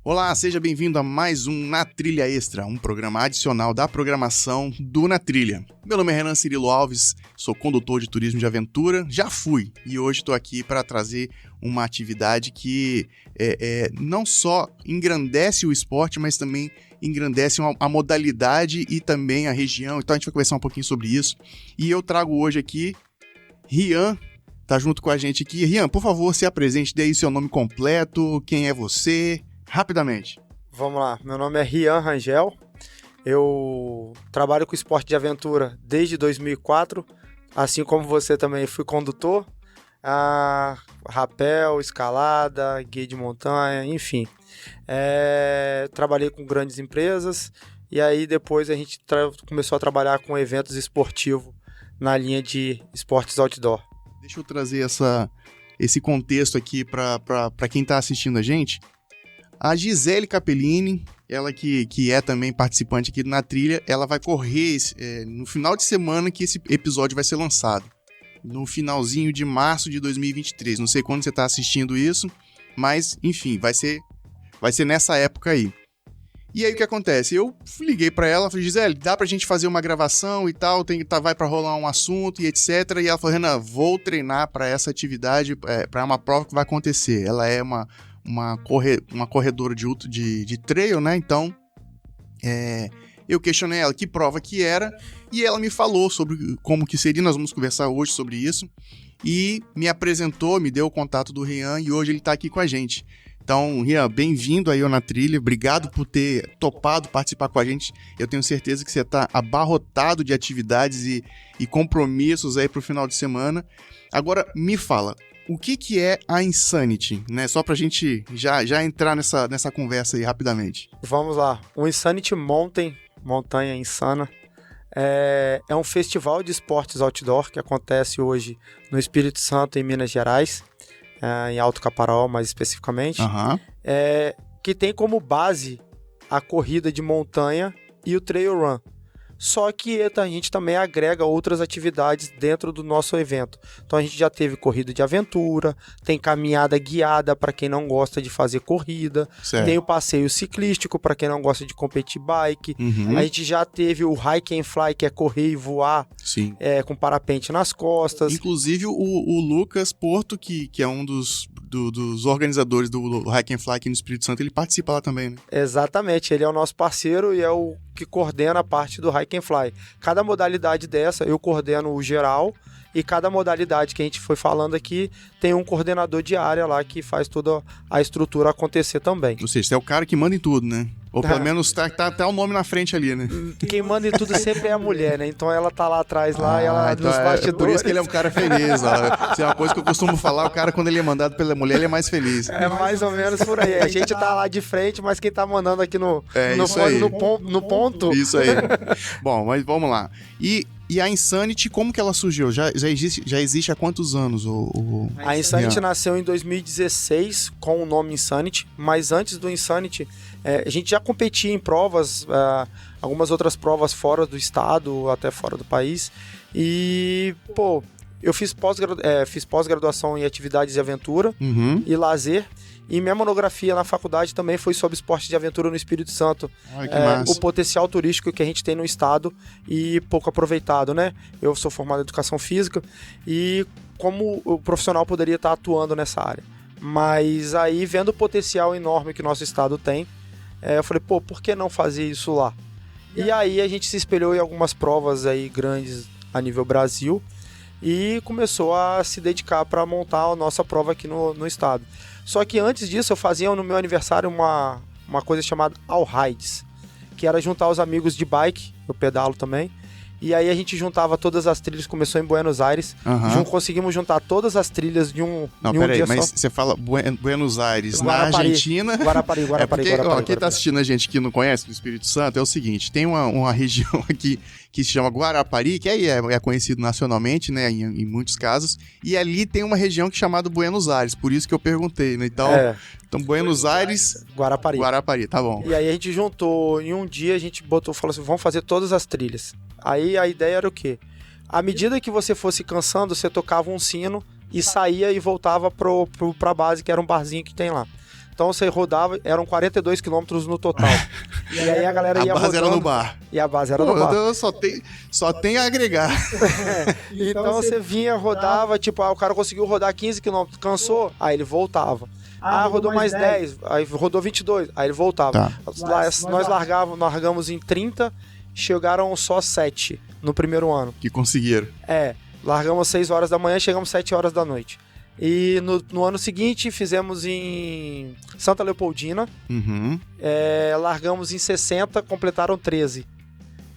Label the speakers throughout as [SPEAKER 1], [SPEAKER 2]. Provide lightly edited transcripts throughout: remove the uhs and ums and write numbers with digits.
[SPEAKER 1] Olá, seja bem-vindo a mais um Na Trilha Extra, um programa adicional da programação do Na Trilha. Meu nome é Renan Cirilo Alves, sou condutor de turismo de aventura, já fui, e hoje estou aqui para trazer uma atividade que não só engrandece o esporte, mas também engrandece a modalidade e também a região. Então a gente vai conversar um pouquinho sobre isso. E eu trago hoje aqui Rian, tá junto com a gente aqui. Rian, por favor, se apresente, dê aí seu nome completo, quem é você, rapidamente.
[SPEAKER 2] Vamos lá, meu nome é Rian Rangel, eu trabalho com esporte de aventura desde 2004, assim como você também fui condutor, rapel, escalada, guia de montanha, enfim. Trabalhei com grandes empresas e aí depois a gente começou a trabalhar com eventos esportivos na linha de esportes outdoor.
[SPEAKER 1] Deixa eu trazer esse contexto aqui para quem está assistindo a gente. A Gisele Capellini, ela que é também participante aqui do Na Trilha, ela vai correr no final de semana que esse episódio vai ser lançado. No finalzinho de março de 2023. Não sei quando você está assistindo isso, mas, enfim, vai ser nessa época aí. E aí o que acontece? Eu liguei para ela, falei, Gisele, dá pra gente fazer uma gravação e tal, vai para rolar um assunto e etc. E ela falou, Renan, vou treinar para essa atividade, para uma prova que vai acontecer. Ela é uma corredora de trail, né? Então, eu questionei ela que prova que era e ela me falou sobre como que seria. Nós vamos conversar hoje sobre isso e me apresentou, me deu o contato do Rian e hoje ele está aqui com a gente. Então, Rian, bem-vindo aí ao Na Trilha, obrigado por ter topado participar com a gente. Eu tenho certeza que você está abarrotado de atividades e compromissos aí para o final de semana. Agora, me fala, o que é a Insanity, né? Só pra gente já entrar nessa conversa aí rapidamente.
[SPEAKER 2] Vamos lá. O Insanity Mountain, Montanha Insana, é um festival de esportes outdoor que acontece hoje no Espírito Santo, em Minas Gerais, em Alto Caparaó, mais especificamente, que tem como base a corrida de montanha e o trail run. Só que a gente também agrega outras atividades dentro do nosso evento. Então a gente já teve corrida de aventura, tem caminhada guiada para quem não gosta de fazer corrida, certo. Tem o passeio ciclístico para quem não gosta de competir bike. A gente já teve o hike and fly, que é correr e voar, com parapente nas costas.
[SPEAKER 1] Inclusive o Lucas Porto, que é um dos organizadores do hike and fly aqui no Espírito Santo, ele participa lá também, né?
[SPEAKER 2] Exatamente, ele é o nosso parceiro e é o que coordena a parte do hike and fly. Cada modalidade dessa, eu coordeno o geral, e cada modalidade que a gente foi falando aqui tem um coordenador de área lá que faz toda a estrutura acontecer também.
[SPEAKER 1] Ou seja, você é o cara que manda em tudo, né? Ou pelo menos tá o nome na frente ali, né?
[SPEAKER 2] Quem manda em tudo sempre é a mulher, né? Então ela tá lá atrás, ela então nos bastidores.
[SPEAKER 1] Por isso que ele é um cara feliz, ó. Se é uma coisa que eu costumo falar, o cara quando ele é mandado pela mulher, ele é mais feliz.
[SPEAKER 2] É mais ou menos por aí. A gente tá lá de frente, mas quem tá mandando aqui no ponto...
[SPEAKER 1] Isso aí. Bom, mas vamos lá. E a Insanity, como que ela surgiu? Já existe há quantos anos?
[SPEAKER 2] A Insanity nasceu em 2016 com o nome Insanity, mas antes do Insanity, a gente já competia em provas, algumas outras provas fora do estado, até fora do país. E, eu fiz pós-graduação em atividades de aventura e lazer. E minha monografia na faculdade também foi sobre esporte de aventura no Espírito Santo.
[SPEAKER 1] Ai, que massa.
[SPEAKER 2] O potencial turístico que a gente tem no estado e pouco aproveitado, né? Eu sou formado em educação física e como o profissional poderia estar atuando nessa área. Mas aí, vendo o potencial enorme que o nosso estado tem, eu falei, por que não fazer isso lá? E aí a gente se espelhou em algumas provas aí grandes a nível Brasil e começou a se dedicar para montar a nossa prova aqui no estado. Só que antes disso eu fazia no meu aniversário uma coisa chamada All Rides, que era juntar os amigos de bike, eu pedalo também, e aí a gente juntava todas as trilhas, começou em Buenos Aires, conseguimos juntar todas as trilhas de um dia
[SPEAKER 1] mas
[SPEAKER 2] só.
[SPEAKER 1] Você fala Buenos Aires, Guarapari, na Argentina...
[SPEAKER 2] Guarapari.
[SPEAKER 1] Quem tá assistindo a gente que não conhece do Espírito Santo, é o seguinte, tem uma região aqui que se chama Guarapari, que aí é conhecido nacionalmente, né, em muitos casos, e ali tem uma região que é chamada Buenos Aires, por isso que eu perguntei, né, então Buenos Aires, Guarapari, tá bom.
[SPEAKER 2] E aí a gente juntou, em um dia a gente falou assim, vamos fazer todas as trilhas. Aí a ideia era o quê? À medida que você fosse cansando, você tocava um sino e saía e voltava pra base, que era um barzinho que tem lá. Então você rodava, eram 42 quilômetros no total. E aí a galera ia rodando.
[SPEAKER 1] A base era no bar.
[SPEAKER 2] E a base era no bar.
[SPEAKER 1] Então só tem a agregar.
[SPEAKER 2] Então você vinha, rodava, tipo, o cara conseguiu rodar 15 quilômetros, cansou, aí ele voltava. Rodou mais 10, aí rodou 22, aí ele voltava.
[SPEAKER 1] Tá.
[SPEAKER 2] Nós largamos em 30, chegaram só 7 no primeiro ano.
[SPEAKER 1] Que conseguiram.
[SPEAKER 2] Largamos às 6 horas da manhã, chegamos às 7 horas da noite. E no ano seguinte fizemos em Santa Leopoldina, largamos em 60, completaram 13.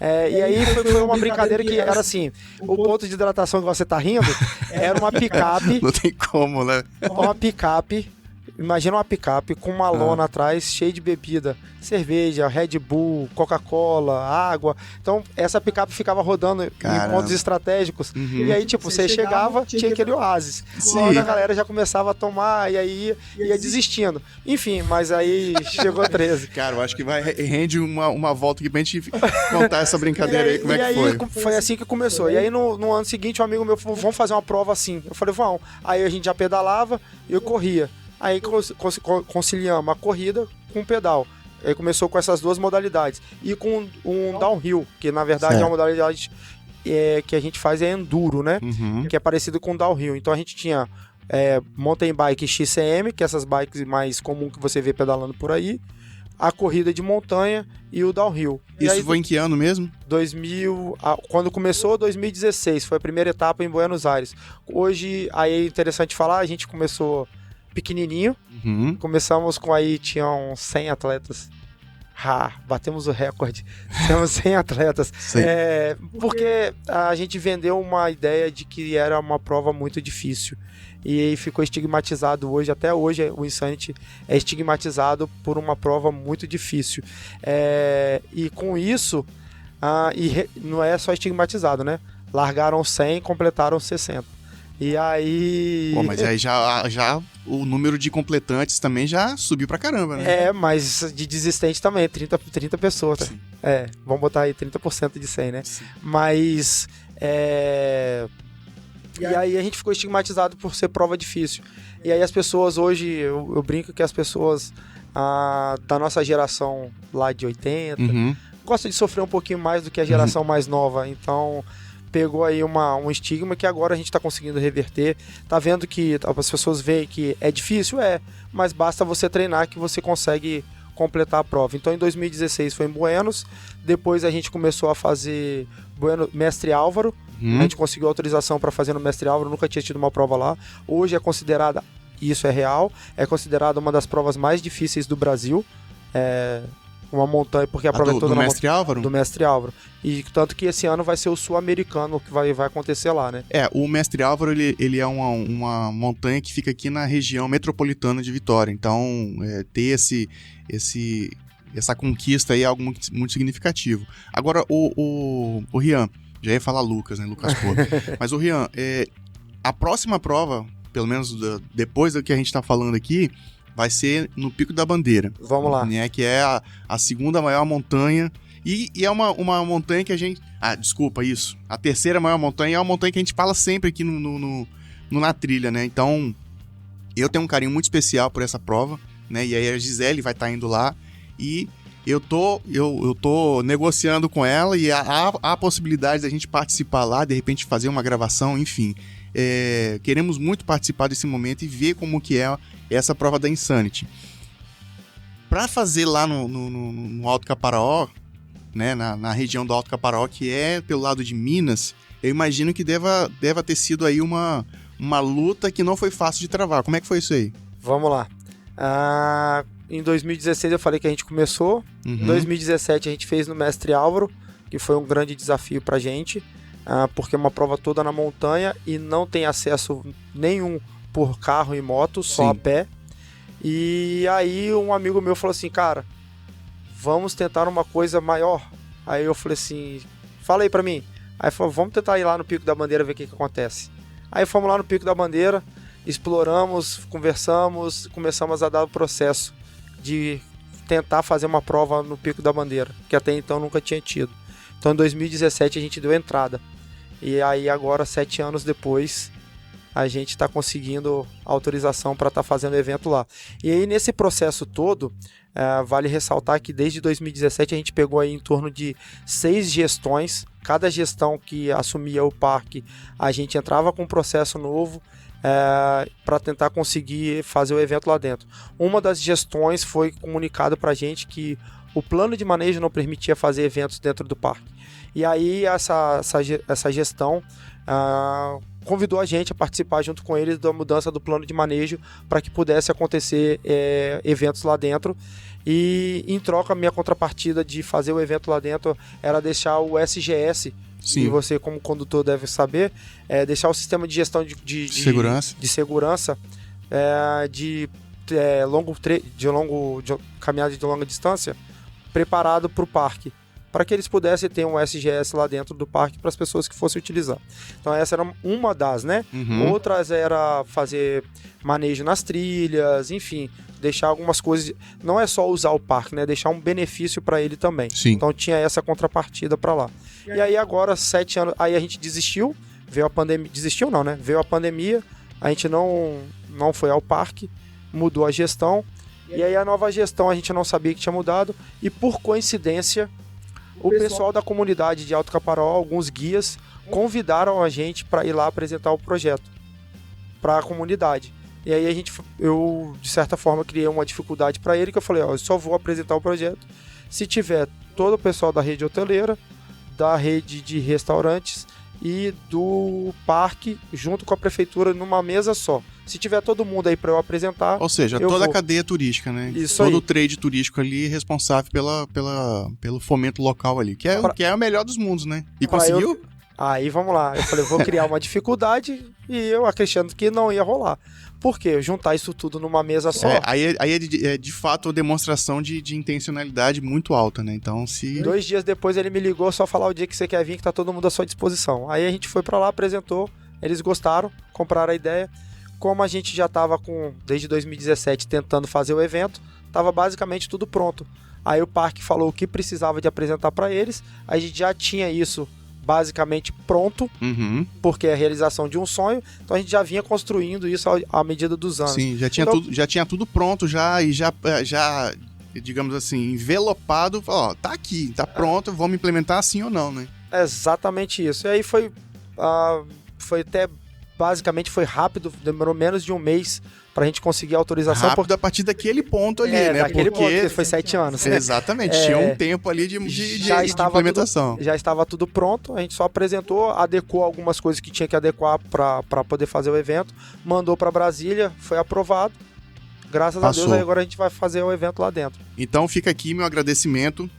[SPEAKER 2] E aí foi uma brincadeira que era assim, o ponto de hidratação que você tá rindo era uma picape.
[SPEAKER 1] Não tem como, né?
[SPEAKER 2] Uma picape. Imagina uma picape com uma lona atrás, cheia de bebida, cerveja, Red Bull, Coca-Cola, água. Então, essa picape ficava rodando em pontos estratégicos. E aí, tipo, você chegava, tinha aquele oásis. Logo a galera já começava a tomar e aí ia desistindo. Enfim, mas aí chegou 13.
[SPEAKER 1] Cara, eu acho que rende uma volta aqui pra gente contar essa brincadeira aí, como é que foi.
[SPEAKER 2] Foi assim que começou. E aí, no ano seguinte, um amigo meu falou, vamos fazer uma prova assim. Eu falei, vamos. Aí a gente já pedalava e eu corria. Aí conciliamos a corrida com o pedal. Aí começou com essas duas modalidades. E com um downhill, que na verdade é uma modalidade que a gente faz enduro, né? Que é parecido com downhill. Então a gente tinha mountain bike XCM, que é essas bikes mais comuns que você vê pedalando por aí. A corrida de montanha e o downhill.
[SPEAKER 1] Isso aí, foi em que ano mesmo?
[SPEAKER 2] Quando começou, 2016. Foi a primeira etapa em Buenos Aires. Hoje, aí é interessante falar, a gente começou pequenininho. Começamos com tinham 100 atletas. Batemos o recorde. Temos 100 atletas. Porque a gente vendeu uma ideia de que era uma prova muito difícil. E ficou estigmatizado hoje. Até hoje o Insanity é estigmatizado por uma prova muito difícil. E com isso, não é só estigmatizado, né? Largaram 100, completaram 60. E aí...
[SPEAKER 1] Pô, mas aí já o número de completantes também já subiu pra caramba, né?
[SPEAKER 2] Mas de desistente também, 30 pessoas. Sim. Vamos botar aí 30% de 100, né? Sim. Mas... E aí a gente ficou estigmatizado por ser prova difícil. E aí as pessoas hoje, eu brinco que as pessoas da nossa geração lá de 80, gostam de sofrer um pouquinho mais do que a geração mais nova. Então... pegou aí um estigma que agora a gente está conseguindo reverter. Tá vendo que as pessoas veem que é difícil? Mas basta você treinar que você consegue completar a prova. Então em 2016 foi em Buenos, depois a gente começou a fazer Mestre Álvaro, a gente conseguiu autorização para fazer no Mestre Álvaro, nunca tinha tido uma prova lá. Hoje é considerada, isso é real, é considerada uma das provas mais difíceis do Brasil. Uma montanha, porque a prova é toda
[SPEAKER 1] do Mestre Álvaro?
[SPEAKER 2] Do Mestre Álvaro. E tanto que esse ano vai ser o sul-americano que vai acontecer lá, né?
[SPEAKER 1] O Mestre Álvaro, ele é uma montanha que fica aqui na região metropolitana de Vitória. Então, ter essa conquista aí é algo muito, muito significativo. Agora, o Rian, já ia falar Lucas, né? Lucas Porto. Mas o Rian, a próxima prova, pelo menos depois do que a gente tá falando aqui, vai ser no Pico da Bandeira.
[SPEAKER 2] Vamos lá.
[SPEAKER 1] Né, que é a segunda maior montanha. E é uma montanha que a gente... desculpa, isso. A terceira maior montanha é uma montanha que a gente fala sempre aqui na trilha, né? Então, eu tenho um carinho muito especial por essa prova, né? E aí a Gisele vai estar indo lá. E eu tô negociando com ela e há a possibilidade da gente participar lá, de repente fazer uma gravação, enfim. Queremos muito participar desse momento e ver como que é essa prova da Insanity. Para fazer lá no Alto Caparaó, né, na região do Alto Caparaó, que é pelo lado de Minas, eu imagino que deva ter sido aí uma luta que não foi fácil de travar. Como é que foi isso aí?
[SPEAKER 2] Vamos lá. Em 2016 eu falei que a gente começou. Em 2017 a gente fez no Mestre Álvaro, que foi um grande desafio pra gente, porque é uma prova toda na montanha e não tem acesso nenhum por carro e moto, só a pé. E aí um amigo meu falou assim, cara, vamos tentar uma coisa maior. Aí eu falei assim, fala aí pra mim. Aí falou, vamos tentar ir lá no Pico da Bandeira ver o que acontece. Aí fomos lá no Pico da Bandeira, exploramos, conversamos, começamos a dar o processo de tentar fazer uma prova no Pico da Bandeira, que até então nunca tinha tido. Então em 2017 a gente deu entrada. E aí agora, 7 anos depois, a gente está conseguindo autorização para estar fazendo evento lá. E aí, nesse processo todo, vale ressaltar que desde 2017 a gente pegou aí em torno de 6 gestões. Cada gestão que assumia o parque, a gente entrava com um processo novo para tentar conseguir fazer o evento lá dentro. Uma das gestões foi comunicado para a gente que o plano de manejo não permitia fazer eventos dentro do parque. E aí essa gestão convidou a gente a participar junto com eles da mudança do plano de manejo para que pudesse acontecer eventos lá dentro. E em troca, a minha contrapartida de fazer o evento lá dentro era deixar o SGS,
[SPEAKER 1] Sim.
[SPEAKER 2] e você como condutor deve saber, deixar o sistema de gestão de segurança de caminhada de longa distância preparado para o parque, para que eles pudessem ter um SGS lá dentro do parque para as pessoas que fossem utilizar. Então essa era uma das, né?
[SPEAKER 1] Uhum.
[SPEAKER 2] Outras era fazer manejo nas trilhas, enfim, deixar algumas coisas, não é só usar o parque, né? Deixar um benefício para ele também.
[SPEAKER 1] Sim.
[SPEAKER 2] Então tinha essa contrapartida para lá. E aí agora, 7 anos, aí a gente desistiu, veio a pandemia, desistiu não, né? Veio a pandemia, a gente não foi ao parque, mudou a gestão, e aí a nova gestão a gente não sabia que tinha mudado, e por coincidência, o pessoal da comunidade de Alto Caparaó, alguns guias, convidaram a gente para ir lá apresentar o projeto para a comunidade. E aí eu, de certa forma, criei uma dificuldade para ele, que eu falei, eu só vou apresentar o projeto se tiver todo o pessoal da rede hoteleira, da rede de restaurantes e do parque, junto com a prefeitura, numa mesa só. Se tiver todo mundo aí para eu apresentar...
[SPEAKER 1] Ou seja, toda a cadeia turística, né?
[SPEAKER 2] Isso
[SPEAKER 1] todo
[SPEAKER 2] aí.
[SPEAKER 1] o trade turístico ali responsável pelo fomento local ali, que é o melhor dos mundos, né? E conseguiu?
[SPEAKER 2] Aí vamos lá, eu falei, vou criar uma dificuldade e eu acreditando que não ia rolar. Por quê? Juntar isso tudo numa mesa só.
[SPEAKER 1] Aí é de fato uma demonstração de intencionalidade muito alta, né? Então, se...
[SPEAKER 2] 2 dias depois ele me ligou, só falar o dia que você quer vir, que tá todo mundo à sua disposição. Aí a gente foi pra lá, apresentou, eles gostaram, compraram a ideia. Como a gente já estava desde 2017 tentando fazer o evento, estava basicamente tudo pronto. Aí o parque falou o que precisava de apresentar para eles, a gente já tinha isso basicamente pronto,
[SPEAKER 1] Uhum.
[SPEAKER 2] porque é a realização de um sonho, então a gente já vinha construindo isso à medida dos anos.
[SPEAKER 1] Sim, já tinha tudo pronto e já, digamos assim, envelopado, ó, tá aqui, tá pronto, vamos implementar sim ou não, né?
[SPEAKER 2] É exatamente isso. E aí foi até... Basicamente foi rápido, demorou menos de um mês pra gente conseguir a autorização.
[SPEAKER 1] Rápido a partir daquele ponto ali, né?
[SPEAKER 2] Daquele ponto, que foi 7 anos.
[SPEAKER 1] Exatamente, tinha um tempo ali de implementação.
[SPEAKER 2] Já estava tudo pronto, a gente só apresentou, adequou algumas coisas que tinha que adequar para poder fazer o evento, mandou para Brasília, foi aprovado. Graças a Deus, aí agora a gente vai fazer o evento lá dentro.
[SPEAKER 1] Então fica aqui meu agradecimento.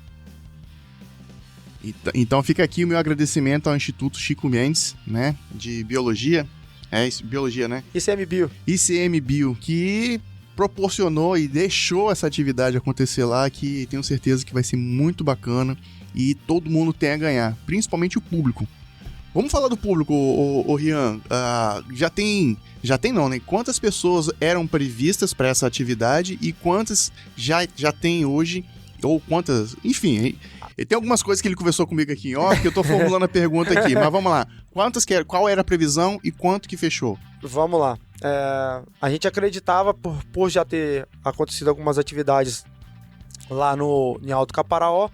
[SPEAKER 1] Então fica aqui o meu agradecimento ao Instituto Chico Mendes, né, de Biologia. É isso, Biologia, né? ICMBio, que proporcionou e deixou essa atividade acontecer lá, que tenho certeza que vai ser muito bacana e todo mundo tem a ganhar, principalmente o público. Vamos falar do público, ô Rian. Já tem não, né? Quantas pessoas eram previstas para essa atividade e quantas já tem hoje, ou quantas, enfim... Tem algumas coisas que ele conversou comigo aqui em off, que eu tô formulando a pergunta aqui, mas vamos lá. Qual era a previsão e quanto que fechou?
[SPEAKER 2] Vamos lá. A gente acreditava, por já ter acontecido algumas atividades lá em Alto Caparaó,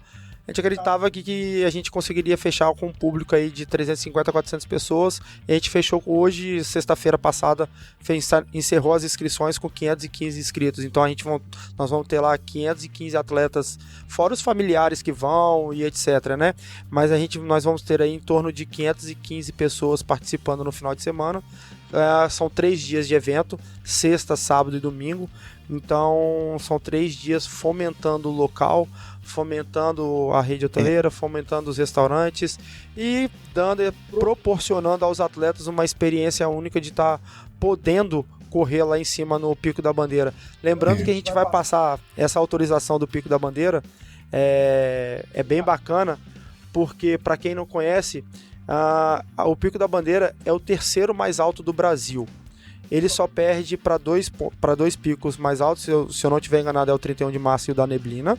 [SPEAKER 2] a gente acreditava que a gente conseguiria fechar com um público aí de 350 a 400 pessoas. E a gente fechou hoje, sexta-feira passada, encerrou as inscrições com 515 inscritos. Então nós vamos ter lá 515 atletas, fora os familiares que vão e etc, né? Mas nós vamos ter aí em torno de 515 pessoas participando no final de semana. São 3 dias de evento, sexta, sábado e domingo. Então são 3 dias fomentando o local, fomentando a rede hoteleira, fomentando os restaurantes e proporcionando aos atletas uma experiência única de estar podendo correr lá em cima no Pico da Bandeira. Lembrando que a gente vai passar essa autorização do Pico da Bandeira, é bem bacana, porque para quem não conhece, o Pico da Bandeira é o 3º mais alto do Brasil. Ele só perde para dois picos mais altos, se eu não estiver enganado é o 31 de março e o da Neblina,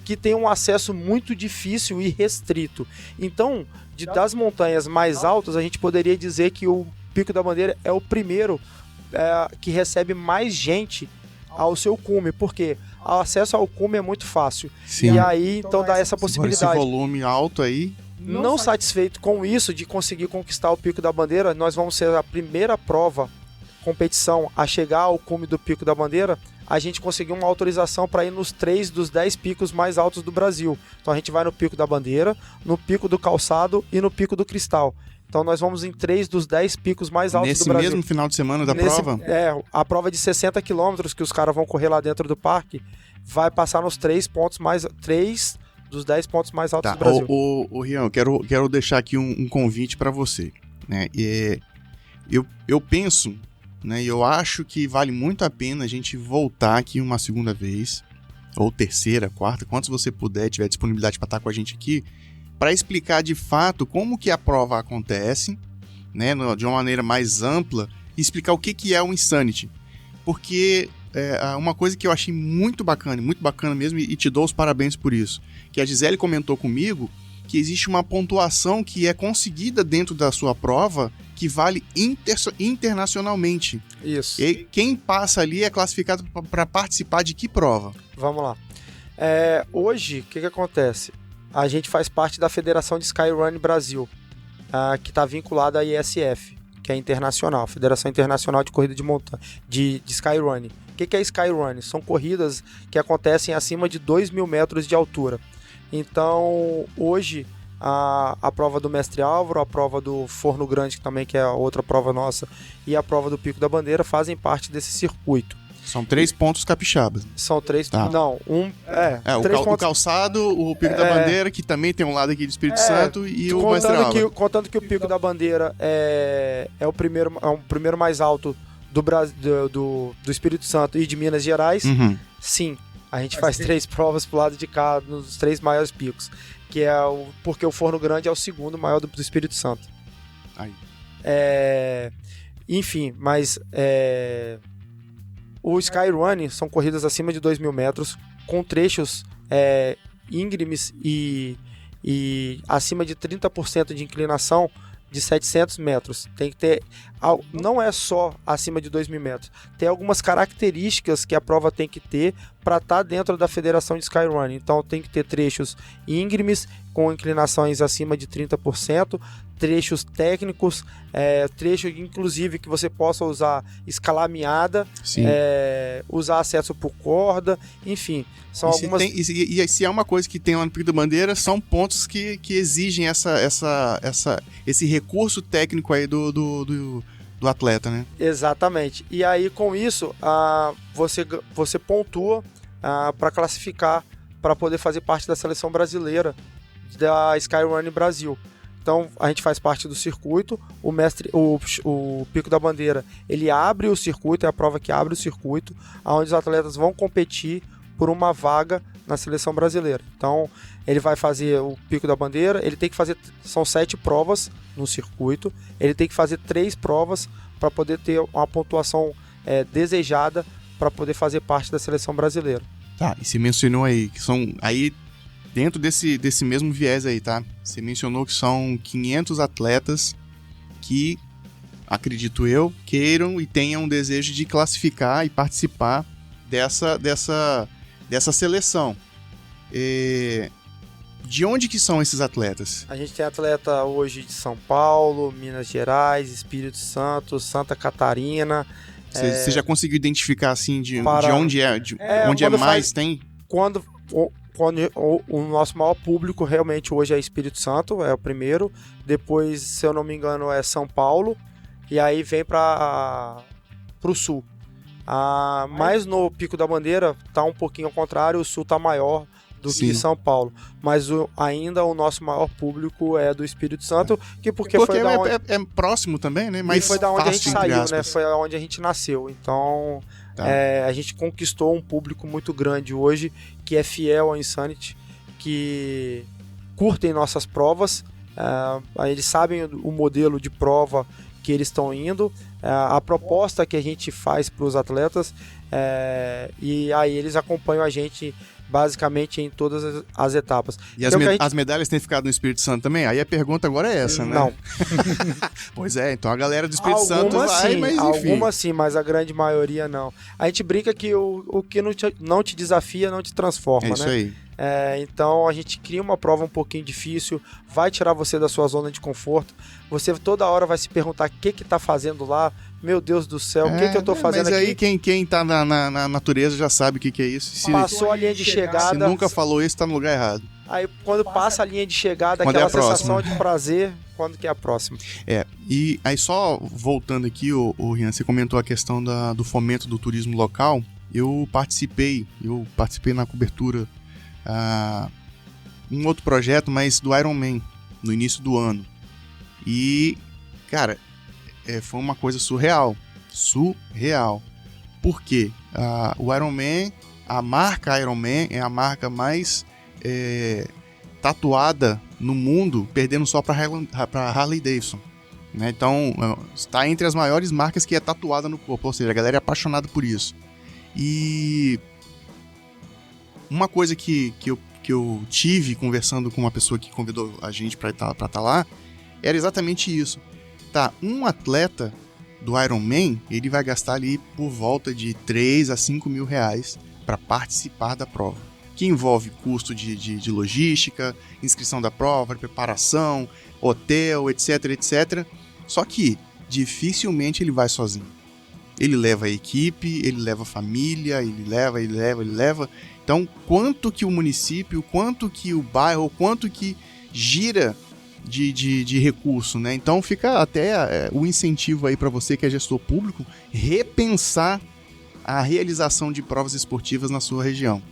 [SPEAKER 2] que tem um acesso muito difícil e restrito. Então, das montanhas mais altas, a gente poderia dizer que o Pico da Bandeira é o primeiro que recebe mais gente ao seu cume, porque o acesso ao cume é muito fácil.
[SPEAKER 1] Sim.
[SPEAKER 2] E aí, então dá essa possibilidade.
[SPEAKER 1] Esse volume alto aí.
[SPEAKER 2] Não satisfeito com isso, de conseguir conquistar o Pico da Bandeira, nós vamos ser a primeira competição a chegar ao cume do Pico da Bandeira. A gente conseguiu uma autorização para ir nos 3 dos 10 picos mais altos do Brasil. Então a gente vai no Pico da Bandeira, no Pico do Calçado e no Pico do Cristal. Então nós vamos em 3 dos 10 picos mais altos do Brasil.
[SPEAKER 1] Nesse mesmo final de semana da prova?
[SPEAKER 2] A prova de 60 quilômetros que os caras vão correr lá dentro do parque vai passar nos 3 dos 10 pontos mais altos do Brasil.
[SPEAKER 1] Rian, quero deixar aqui um convite para você. Né? Eu penso, né, eu acho que vale muito a pena a gente voltar aqui uma segunda vez, ou terceira, quarta, quantos você puder, tiver disponibilidade para estar com a gente aqui, para explicar de fato como que a prova acontece, né, de uma maneira mais ampla, e explicar o que é o Insanity. Porque uma coisa que eu achei muito bacana mesmo, e te dou os parabéns por isso, que a Gisele comentou comigo, que existe uma pontuação que é conseguida dentro da sua prova que vale internacionalmente.
[SPEAKER 2] Isso.
[SPEAKER 1] E quem passa ali é classificado para participar de que prova?
[SPEAKER 2] Vamos lá. Hoje, o que acontece? A gente faz parte da Federação de Skyrun Brasil, que está vinculada à ISF, que é internacional, Federação Internacional de Corrida de Montanha, de Skyrun. O que é Skyrun? São corridas que acontecem acima de 2.000 metros de altura. Então, hoje, a prova do Mestre Álvaro, a prova do Forno Grande, que também que é a outra prova nossa, e a prova do Pico da Bandeira fazem parte desse circuito.
[SPEAKER 1] São 3 pontos capixabas.
[SPEAKER 2] São 3...
[SPEAKER 1] Tá.
[SPEAKER 2] Não,
[SPEAKER 1] o Calçado, o Pico da Bandeira, que também tem um lado aqui do Espírito Santo, e o Mestre Álvaro.
[SPEAKER 2] Contando que o Pico da Bandeira é o primeiro mais alto do Espírito Santo e de Minas Gerais, sim, a gente faz 3 provas pro lado de cá, nos 3 maiores picos, que porque o Forno Grande é o segundo maior do Espírito Santo.
[SPEAKER 1] Aí.
[SPEAKER 2] Enfim, mas o Skyrun são corridas acima de 2.000 metros, com trechos íngremes e acima de 30% de inclinação de 700 metros. Tem que ter... Não é só acima de 2.000 metros. Tem algumas características que a prova tem que ter para estar dentro da Federação de Skyrun. Então tem que ter trechos íngremes com inclinações acima de 30%, trechos técnicos, trechos inclusive que você possa usar escalameada, usar acesso por corda, enfim, são algumas...
[SPEAKER 1] E se é uma coisa que tem lá no Pico da Bandeira, são pontos que exigem esse recurso técnico aí do atleta, né?
[SPEAKER 2] Exatamente. E aí com isso você pontua para classificar, para poder fazer parte da seleção brasileira da Skyrun Brasil. Então a gente faz parte do circuito, o Pico da Bandeira, ele abre o circuito, é a prova que abre o circuito, onde os atletas vão competir por uma vaga na seleção brasileira. Então ele vai fazer o Pico da Bandeira, ele tem que fazer, são 7 provas no circuito, ele tem que fazer 3 provas para poder ter uma pontuação desejada para poder fazer parte da seleção brasileira. Tá,
[SPEAKER 1] e você mencionou aí que são aí dentro desse mesmo viés aí, tá? Você mencionou que são 500 atletas que, acredito eu, queiram e tenham um desejo de classificar e participar dessa seleção. De onde que são esses atletas?
[SPEAKER 2] A gente tem atleta hoje de São Paulo, Minas Gerais, Espírito Santo, Santa Catarina.
[SPEAKER 1] Você já conseguiu identificar assim de onde onde mais tem?
[SPEAKER 2] Quando o nosso maior público realmente hoje é Espírito Santo, é o primeiro. Depois, se eu não me engano, é São Paulo. E aí vem para o sul. Mas no Pico da Bandeira tá um pouquinho ao contrário, o sul tá maior do que São Paulo. Mas ainda o nosso maior público é do Espírito Santo, porque foi da onde...
[SPEAKER 1] é próximo também, né? Mas
[SPEAKER 2] foi da onde a gente saiu, né? Foi onde a gente nasceu. Então... a gente conquistou um público muito grande hoje, que é fiel ao Insanity, que curtem nossas provas, eles sabem o modelo de prova que eles estão indo, a proposta que a gente faz para os atletas, e aí eles acompanham a gente basicamente em todas as etapas.
[SPEAKER 1] E
[SPEAKER 2] Então,
[SPEAKER 1] as medalhas têm ficado no Espírito Santo também? Aí a pergunta agora é essa, né?
[SPEAKER 2] Não.
[SPEAKER 1] Pois é, então a galera do Espírito Santo vai, mas enfim.
[SPEAKER 2] Algumas sim, mas a grande maioria não. A gente brinca que o que não te desafia não te transforma, né?
[SPEAKER 1] É isso aí.
[SPEAKER 2] Então a gente cria uma prova um pouquinho difícil, vai tirar você da sua zona de conforto. Você toda hora vai se perguntar o que tá fazendo lá. Meu Deus do céu, o que eu tô fazendo aqui?
[SPEAKER 1] Mas aí quem tá na natureza já sabe o que é isso.
[SPEAKER 2] Passou a linha de chegada.
[SPEAKER 1] Se nunca falou isso, tá no lugar errado.
[SPEAKER 2] Aí quando passa a linha de chegada,
[SPEAKER 1] quando
[SPEAKER 2] aquela sensação de prazer, quando que é a próxima?
[SPEAKER 1] E aí só voltando aqui, o Rian, você comentou a questão do fomento do turismo local. Eu participei na cobertura um outro projeto, mas do Ironman, no início do ano. E, cara, foi uma coisa surreal. Por quê? O Ironman, a marca Ironman é a marca mais tatuada no mundo, perdendo só para Harley Davidson. Né? Então, está entre as maiores marcas que é tatuada no corpo, ou seja, a galera é apaixonada por isso. E uma coisa que eu tive conversando com uma pessoa que convidou a gente para estar lá, era exatamente isso. Tá, um atleta do Ironman, ele vai gastar ali por volta de 3 a 5 mil reais para participar da prova, que envolve custo de logística, inscrição da prova, preparação, hotel, etc. Só que dificilmente ele vai sozinho. Ele leva a equipe, ele leva a família, ele leva. Então, quanto que o município, quanto que o bairro, quanto que gira de recurso, né? Então, fica até o incentivo aí para você que é gestor público, repensar a realização de provas esportivas na sua região.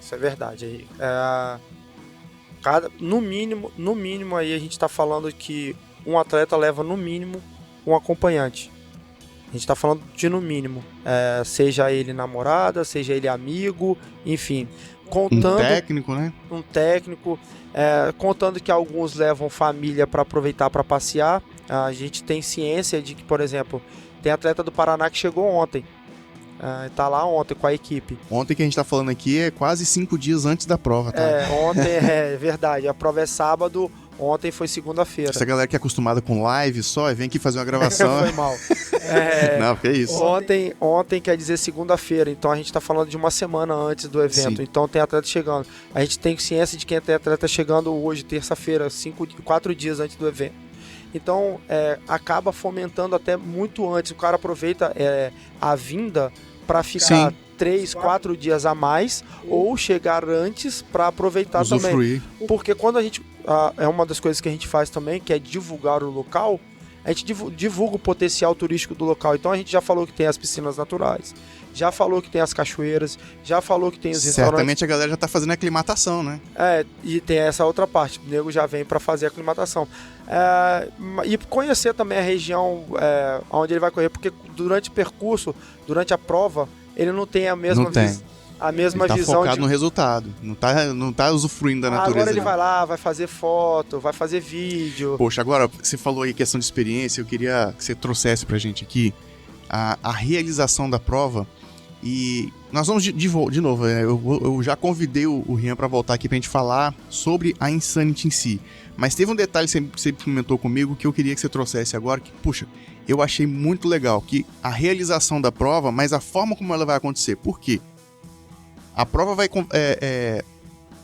[SPEAKER 2] Isso é verdade. No mínimo aí a gente está falando que um atleta leva no mínimo um acompanhante. A gente está falando de no mínimo, seja ele namorada, seja ele amigo, enfim. Contando,
[SPEAKER 1] um técnico, né?
[SPEAKER 2] Um técnico, contando que alguns levam família para aproveitar para passear. A gente tem ciência de que, por exemplo, tem atleta do Paraná que chegou ontem. Tá lá ontem com a equipe.
[SPEAKER 1] Ontem que a gente tá falando aqui é quase 5 dias antes da prova, tá?
[SPEAKER 2] Ontem é verdade. A prova é sábado, ontem foi segunda-feira.
[SPEAKER 1] Essa galera que é acostumada com live só, vem aqui fazer uma gravação.
[SPEAKER 2] Foi mal.
[SPEAKER 1] Não, que é isso.
[SPEAKER 2] Ontem quer dizer segunda-feira, então a gente tá falando de uma semana antes do evento. Sim. Então tem atleta chegando. A gente tem ciência de quem tem atleta chegando hoje, terça-feira, 4 dias antes do evento. Então acaba fomentando até muito antes. O cara aproveita a vinda para ficar 3, 4 dias a mais ou chegar antes para aproveitar
[SPEAKER 1] usufruir
[SPEAKER 2] também. Porque quando a gente... é uma das coisas que a gente faz também, que é divulgar o local. A gente divulga o potencial turístico do local. Então a gente já falou que tem as piscinas naturais, já falou que tem as cachoeiras, já falou que tem os restaurantes.
[SPEAKER 1] Certamente a galera já tá fazendo a aclimatação, né?
[SPEAKER 2] E tem essa outra parte. O nego já vem para fazer a aclimatação. E conhecer também a região onde ele vai correr, porque durante o percurso, durante a prova, ele não tem a mesma visão. Ele tá
[SPEAKER 1] visão focado no resultado, não tá usufruindo da natureza.
[SPEAKER 2] Agora ele vai lá, vai fazer foto, vai fazer vídeo.
[SPEAKER 1] Poxa, agora você falou aí questão de experiência, eu queria que você trouxesse pra gente aqui a realização da prova. E nós vamos de novo, eu já convidei o Rian pra voltar aqui pra gente falar sobre a Insanity em si. Mas teve um detalhe que você comentou comigo que eu queria que você trouxesse agora, que, puxa, eu achei muito legal, que a realização da prova, mas a forma como ela vai acontecer. Por quê? A prova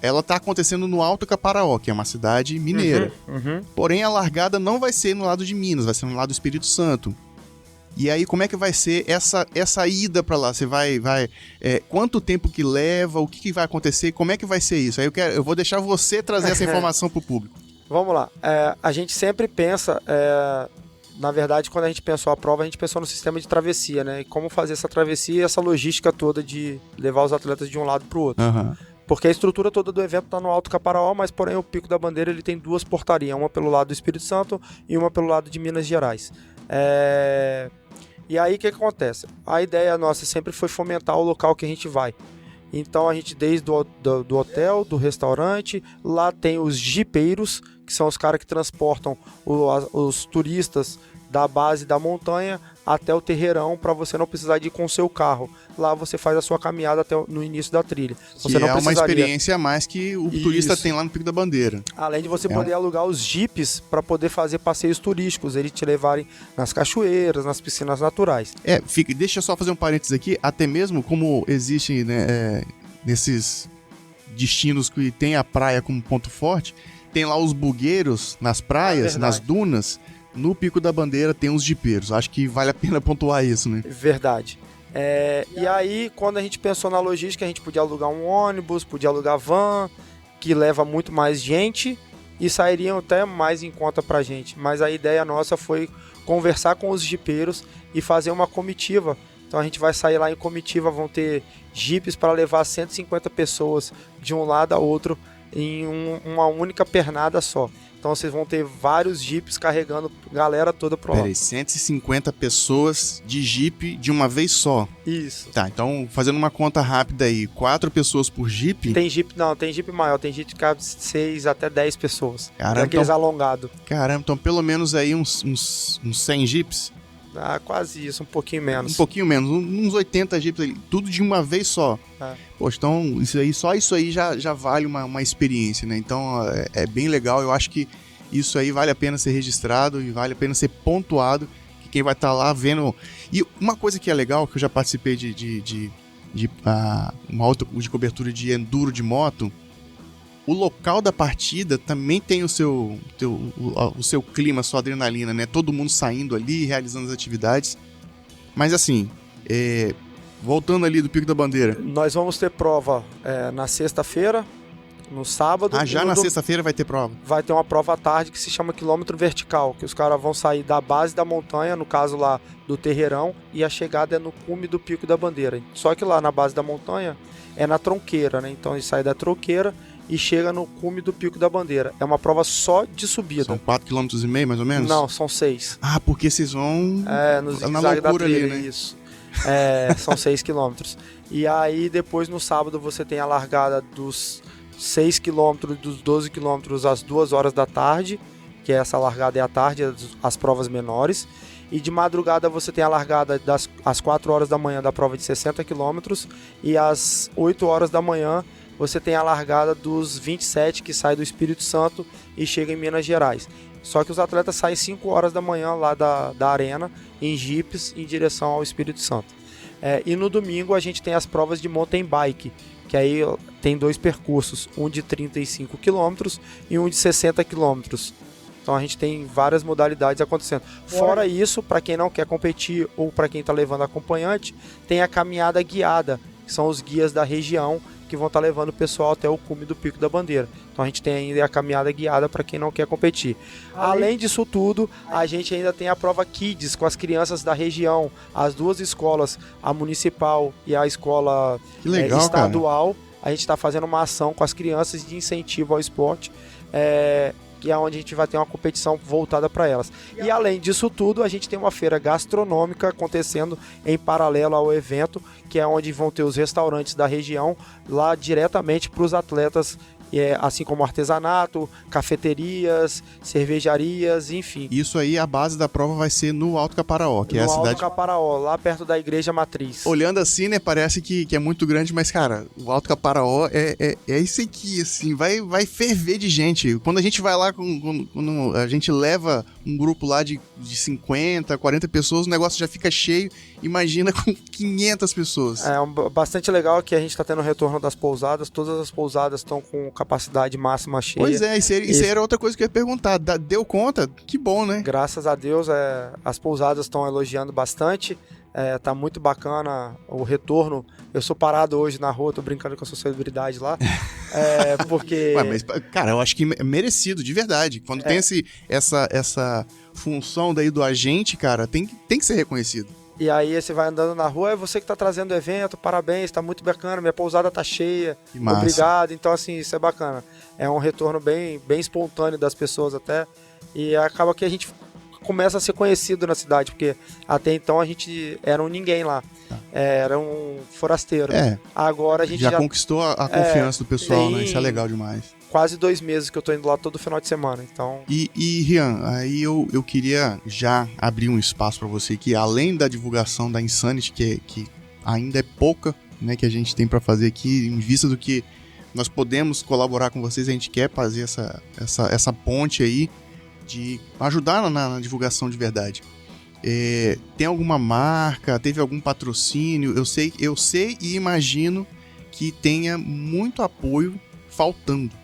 [SPEAKER 1] ela está acontecendo no Alto Caparaó, que é uma cidade mineira. Porém, a largada não vai ser no lado de Minas, vai ser no lado do Espírito Santo. E aí, como é que vai ser essa ida para lá? Você vai quanto tempo que leva? O que vai acontecer? Como é que vai ser isso? Aí eu vou deixar você trazer essa informação para o público.
[SPEAKER 2] Vamos lá. A gente sempre pensa... Na verdade, quando a gente pensou a prova, a gente pensou no sistema de travessia, né? E como fazer essa travessia e essa logística toda de levar os atletas de um lado para o outro. Porque a estrutura toda do evento está no Alto Caparaó, mas porém o Pico da Bandeira ele tem 2 portarias, uma pelo lado do Espírito Santo e uma pelo lado de Minas Gerais. E aí o que acontece? A ideia nossa sempre foi fomentar o local que a gente vai. Então a gente desde do hotel, do restaurante, lá tem os jipeiros, que são os caras que transportam os turistas da base da montanha até o terreirão, para você não precisar de ir com o seu carro. Lá você faz a sua caminhada até no início da trilha. Você não
[SPEAKER 1] é uma experiência a mais que o turista tem lá no Pico da Bandeira.
[SPEAKER 2] Além de você poder alugar os jipes para poder fazer passeios turísticos, eles te levarem nas cachoeiras, nas piscinas naturais.
[SPEAKER 1] Deixa eu só fazer um parênteses aqui, até mesmo como existe, né, nesses destinos que tem a praia como ponto forte, tem lá os bugueiros nas praias, nas dunas. No Pico da Bandeira tem uns jipeiros. Acho que vale a pena pontuar isso, né?
[SPEAKER 2] Verdade. E aí, quando a gente pensou na logística, a gente podia alugar um ônibus, podia alugar van, que leva muito mais gente e sairiam até mais em conta pra gente. Mas a ideia nossa foi conversar com os jipeiros e fazer uma comitiva. Então a gente vai sair lá em comitiva, vão ter jipes para levar 150 pessoas de um lado a outro em uma única pernada só. Então vocês vão ter vários jipes carregando galera toda pro lado.
[SPEAKER 1] Peraí, 150 pessoas de jipe de uma vez só.
[SPEAKER 2] Isso.
[SPEAKER 1] Tá, então fazendo uma conta rápida aí, 4 pessoas por jipe?
[SPEAKER 2] Tem jipe maior, tem jipe que cabe 6 até 10 pessoas.
[SPEAKER 1] Caramba,
[SPEAKER 2] tem aqueles alongados.
[SPEAKER 1] Caramba, então pelo menos aí uns 100 jipes?
[SPEAKER 2] Quase isso, um pouquinho menos.
[SPEAKER 1] Um pouquinho menos, uns 80 jipes ali, tudo de uma vez só. Poxa, então só isso aí já vale uma experiência, né? Então é bem legal, eu acho que isso aí vale a pena ser registrado e vale a pena ser pontuado, que quem vai estar lá vendo... E uma coisa que é legal, que eu já participei de uma outra de cobertura de enduro de moto, o local da partida também tem o seu clima, a sua adrenalina, né? Todo mundo saindo ali, realizando as atividades. Mas assim, voltando ali do Pico da Bandeira.
[SPEAKER 2] Nós vamos ter prova na sexta-feira, no sábado.
[SPEAKER 1] Já na sexta-feira vai ter prova?
[SPEAKER 2] Vai ter uma prova à tarde que se chama quilômetro vertical, que os caras vão sair da base da montanha, no caso lá do Terreirão, e a chegada é no cume do Pico da Bandeira. Só que lá na base da montanha é na tronqueira, né? Então eles saem da tronqueira e chega no cume do Pico da Bandeira. É uma prova só de subida.
[SPEAKER 1] São 4,5 km mais ou menos?
[SPEAKER 2] Não, são 6.
[SPEAKER 1] Porque vocês vão
[SPEAKER 2] na loucura ali, né? Isso. São 6 km. E aí depois no sábado você tem a largada dos 6 km, dos 12 km às 2 horas da tarde, que essa largada é à tarde, as provas menores. E de madrugada você tem a largada às 4 horas da manhã da prova de 60 km e às 8 horas da manhã você tem a largada dos 27 que sai do Espírito Santo e chega em Minas Gerais. Só que os atletas saem 5 horas da manhã lá da arena, em jipes, em direção ao Espírito Santo. E no domingo a gente tem as provas de mountain bike, que aí tem 2 percursos, um de 35 km e um de 60 km. Então a gente tem várias modalidades acontecendo. Fora isso, para quem não quer competir ou para quem está levando acompanhante, tem a caminhada guiada, que são os guias da região, que vão estar levando o pessoal até o cume do Pico da Bandeira. Então a gente tem ainda a caminhada guiada para quem não quer competir. Além disso tudo, a gente ainda tem a prova Kids com as crianças da região, as 2 escolas, a municipal e a escola estadual. Cara. A gente está fazendo uma ação com as crianças de incentivo ao esporte, que é onde a gente vai ter uma competição voltada para elas. E além disso tudo, a gente tem uma feira gastronômica acontecendo em paralelo ao evento, que é onde vão ter os restaurantes da região lá diretamente para os atletas, assim como artesanato, cafeterias, cervejarias, enfim.
[SPEAKER 1] Isso aí, a base da prova vai ser no Alto Caparaó, que é a cidade...
[SPEAKER 2] No Alto Caparaó, lá perto da Igreja Matriz.
[SPEAKER 1] Olhando assim, né, parece que é muito grande, mas, cara, o Alto Caparaó é isso aqui, assim, vai ferver de gente. Quando a gente vai lá, quando a gente leva um grupo lá de 50, 40 pessoas, o negócio já fica cheio, imagina com 500 pessoas.
[SPEAKER 2] Bastante legal que a gente está tendo o retorno das pousadas, todas as pousadas estão com capacidade máxima cheia.
[SPEAKER 1] Pois é, isso era outra coisa que eu ia perguntar. Deu conta? Que bom, né?
[SPEAKER 2] Graças a Deus, as pousadas estão elogiando bastante. Tá muito bacana o retorno. Eu sou parado hoje na rua, tô brincando com a sua celebridade lá. Porque...
[SPEAKER 1] Ué, mas, cara, eu acho que é merecido, de verdade. Quando tem essa função daí do agente, cara, tem que ser reconhecido.
[SPEAKER 2] E aí você vai andando na rua, é você que tá trazendo o evento, parabéns, tá muito bacana, minha pousada tá cheia, obrigado. Então assim, isso é bacana. É um retorno bem espontâneo das pessoas até, e acaba que a gente começa a ser conhecido na cidade, porque até então a gente era um ninguém lá, era um forasteiro. Agora a gente já
[SPEAKER 1] conquistou a confiança do pessoal, né? Isso é legal demais.
[SPEAKER 2] Quase 2 meses que eu tô indo lá todo final de semana, então...
[SPEAKER 1] E Rian, aí eu queria já abrir um espaço para você que, além da divulgação da Insanity, que ainda é pouca, né, que a gente tem para fazer aqui, em vista do que nós podemos colaborar com vocês, a gente quer fazer essa ponte aí de ajudar na divulgação de verdade. Tem alguma marca, teve algum patrocínio? Eu sei e imagino que tenha muito apoio faltando.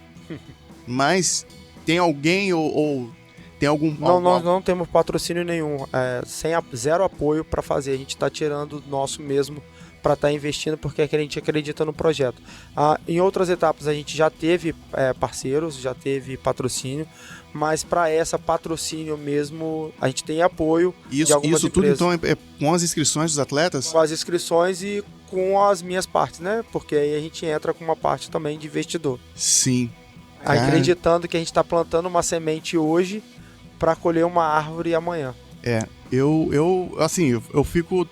[SPEAKER 1] Mas tem alguém ou tem algum...
[SPEAKER 2] Nós não temos patrocínio nenhum, zero apoio para fazer, a gente está tirando o nosso mesmo para estar investindo, porque a gente acredita no projeto. Em outras etapas a gente já teve parceiros, já teve patrocínio, mas para essa patrocínio mesmo a gente tem apoio de algumas empresas.
[SPEAKER 1] Tudo então é com as inscrições dos atletas?
[SPEAKER 2] Com as inscrições e com as minhas partes, né? Porque aí a gente entra com uma parte também de investidor.
[SPEAKER 1] Sim.
[SPEAKER 2] Acreditando que a gente está plantando uma semente hoje para colher uma árvore amanhã.
[SPEAKER 1] Eu fico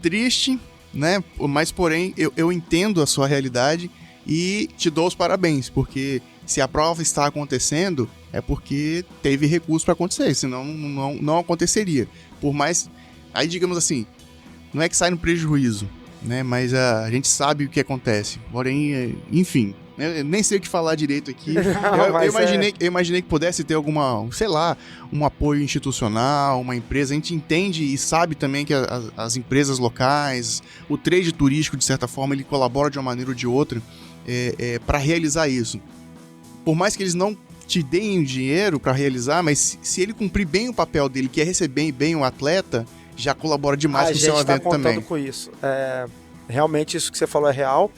[SPEAKER 1] triste, né? Mas porém eu entendo a sua realidade e te dou os parabéns, porque se a prova está acontecendo é porque teve recurso para acontecer, senão não aconteceria. Por mais, aí digamos assim, não é que sai no prejuízo, né? Mas a gente sabe o que acontece. Porém, enfim, eu nem sei o que falar direito aqui. Eu imaginei que pudesse ter alguma, sei lá, um apoio institucional, uma empresa. A gente entende e sabe também que as empresas locais, o trade turístico, de certa forma, ele colabora de uma maneira ou de outra para realizar isso. Por mais que eles não te deem o dinheiro para realizar, mas se ele cumprir bem o papel dele, que é receber bem o atleta, já colabora demais com o seu evento também. A gente está contando
[SPEAKER 2] com isso. Realmente isso que você falou é real.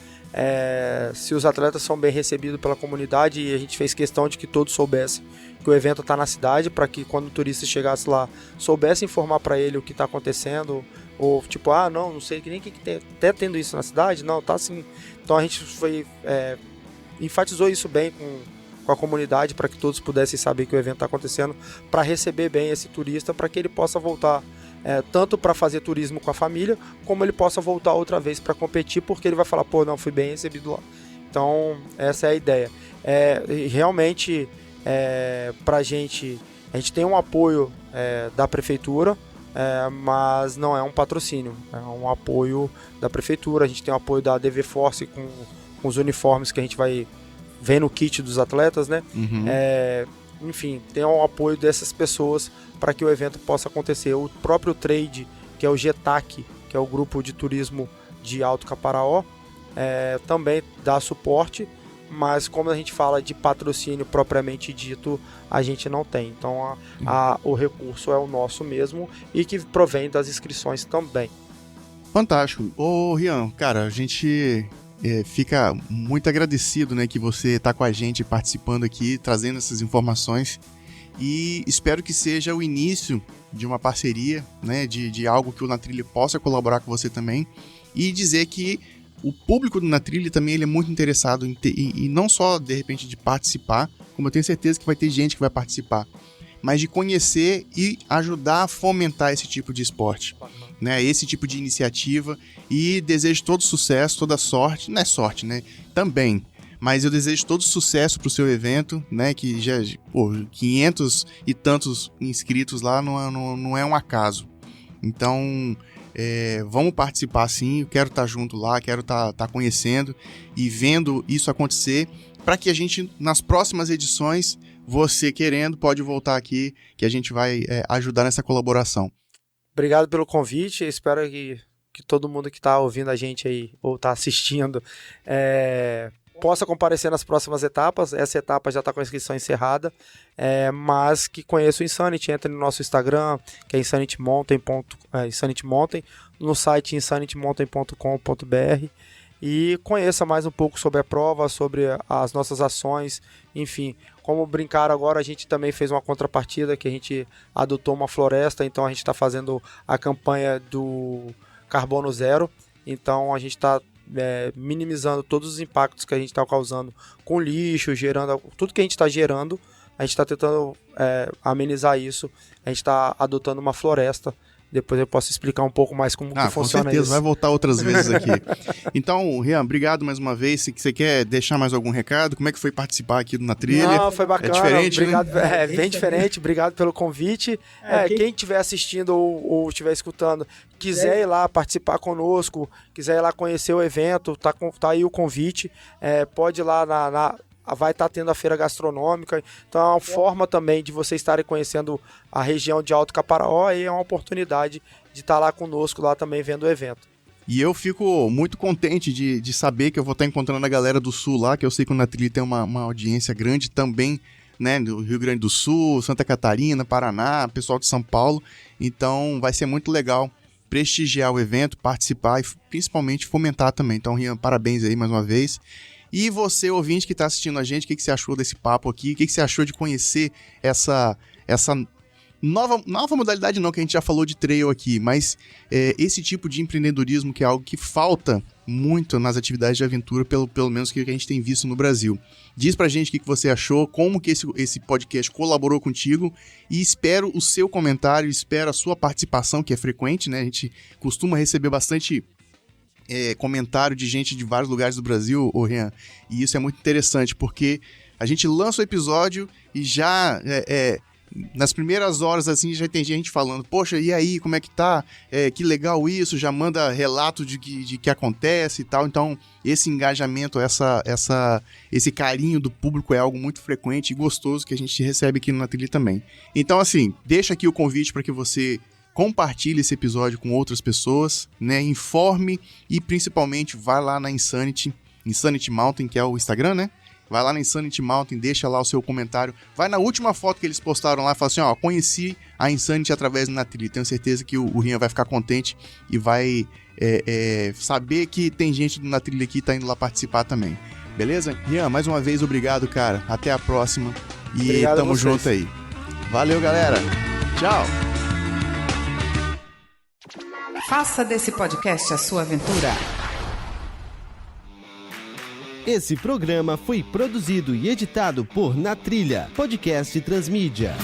[SPEAKER 2] Se os atletas são bem recebidos pela comunidade, e a gente fez questão de que todos soubessem que o evento está na cidade, para que quando o turista chegasse lá, soubesse informar para ele o que está acontecendo, ou tipo, não sei nem que tem, até tendo isso na cidade, não, tá assim. Então a gente enfatizou isso bem com a comunidade, para que todos pudessem saber que o evento está acontecendo, para receber bem esse turista, para que ele possa voltar tanto para fazer turismo com a família, como ele possa voltar outra vez para competir, porque ele vai falar, fui bem recebido lá. Então essa é a ideia. Realmente a gente tem um apoio da prefeitura, mas não é um patrocínio, é um apoio da prefeitura. A gente tem o apoio da DV Force com os uniformes que a gente vai ver no kit dos atletas, né?
[SPEAKER 1] Uhum.
[SPEAKER 2] Enfim, tem o apoio dessas pessoas para que o evento possa acontecer. O próprio trade, que é o GETAC, que é o grupo de turismo de Alto Caparaó, também dá suporte, mas como a gente fala de patrocínio propriamente dito, a gente não tem. Então o recurso é o nosso mesmo e que provém das inscrições também.
[SPEAKER 1] Fantástico. Ô Rian, cara, a gente fica muito agradecido, né, que você está com a gente participando aqui, trazendo essas informações, e espero que seja o início de uma parceria, né, de algo que o Na Trilha possa colaborar com você também, e dizer que o público do Na Trilha também ele é muito interessado em não só, de repente, de participar, como eu tenho certeza que vai ter gente que vai participar, mas de conhecer e ajudar a fomentar esse tipo de esporte, né? Esse tipo de iniciativa, e desejo todo sucesso, toda sorte, não é sorte, né? Também, mas eu desejo todo sucesso pro seu evento, né? Que já, 500 e tantos inscritos lá não é um acaso. Então, vamos participar sim, eu quero estar junto lá, quero estar conhecendo e vendo isso acontecer, para que a gente, nas próximas edições, você querendo, pode voltar aqui, que a gente vai ajudar nessa colaboração.
[SPEAKER 2] Obrigado pelo convite, espero que todo mundo que está ouvindo a gente aí, ou está assistindo, possa comparecer nas próximas etapas. Essa etapa já está com a inscrição encerrada, mas que conheça o Insanity, entre no nosso Instagram, que é Insanity Mountain, no site insanitymountain.com.br, e conheça mais um pouco sobre a prova, sobre as nossas ações, enfim. Como brincar agora, a gente também fez uma contrapartida, que a gente adotou uma floresta, então a gente está fazendo a campanha do Carbono Zero, então a gente está minimizando todos os impactos que a gente está causando com lixo, gerando tudo que a gente está gerando, a gente está tentando amenizar isso, a gente está adotando uma floresta. Depois eu posso explicar um pouco mais como que funciona isso.
[SPEAKER 1] Com certeza, vai voltar outras vezes aqui. Então, Rian, obrigado mais uma vez. Se você quer deixar mais algum recado, como é que foi participar aqui na trilha?
[SPEAKER 2] Não, foi bacana.
[SPEAKER 1] É diferente,
[SPEAKER 2] obrigado,
[SPEAKER 1] né?
[SPEAKER 2] Bem diferente. Obrigado pelo convite. Quem estiver assistindo ou estiver escutando, quiser ir lá participar conosco, quiser ir lá conhecer o evento, tá aí o convite. Pode ir lá vai estar tendo a feira gastronômica, então é uma forma também de vocês estarem conhecendo a região de Alto Caparaó e é uma oportunidade de estar lá conosco, lá também vendo o evento.
[SPEAKER 1] E eu fico muito contente de saber que eu vou estar encontrando a galera do Sul lá, que eu sei que o Na Trilha tem uma audiência grande também, né, do Rio Grande do Sul, Santa Catarina, Paraná, pessoal de São Paulo, então vai ser muito legal prestigiar o evento, participar e principalmente fomentar também. Então, Rian, parabéns aí mais uma vez. E você, ouvinte que está assistindo a gente, o que você achou desse papo aqui? O que você achou de conhecer essa nova modalidade não, que a gente já falou de trail aqui, mas esse tipo de empreendedorismo que é algo que falta muito nas atividades de aventura, pelo menos que a gente tem visto no Brasil. Diz pra gente o que você achou, como que esse podcast colaborou contigo e espero o seu comentário, espero a sua participação, que é frequente, né? A gente costuma receber bastante comentário de gente de vários lugares do Brasil, Rian, e isso é muito interessante, porque a gente lança o episódio e já, nas primeiras horas, assim, já tem gente falando, poxa, e aí, como é que tá? Que legal isso, já manda relato de que acontece e tal, então esse engajamento, esse carinho do público é algo muito frequente e gostoso que a gente recebe aqui no Na Trilha também. Então, assim, deixa aqui o convite para que você compartilhe esse episódio com outras pessoas, né? Informe e principalmente vá lá na Insanity Mountain, que é o Instagram, né? Vai lá na Insanity Mountain, deixa lá o seu comentário. Vai na última foto que eles postaram lá e fala assim, ó, conheci a Insanity através do Na Trilha. Tenho certeza que o Rian vai ficar contente e vai saber que tem gente do Na Trilha aqui que tá indo lá participar também. Beleza? Rian, mais uma vez, obrigado, cara. Até a próxima. E obrigado, tamo junto aí. Valeu, galera. Tchau.
[SPEAKER 3] Faça desse podcast a sua aventura.
[SPEAKER 4] Esse programa foi produzido e editado por Na Trilha, podcast Transmídia.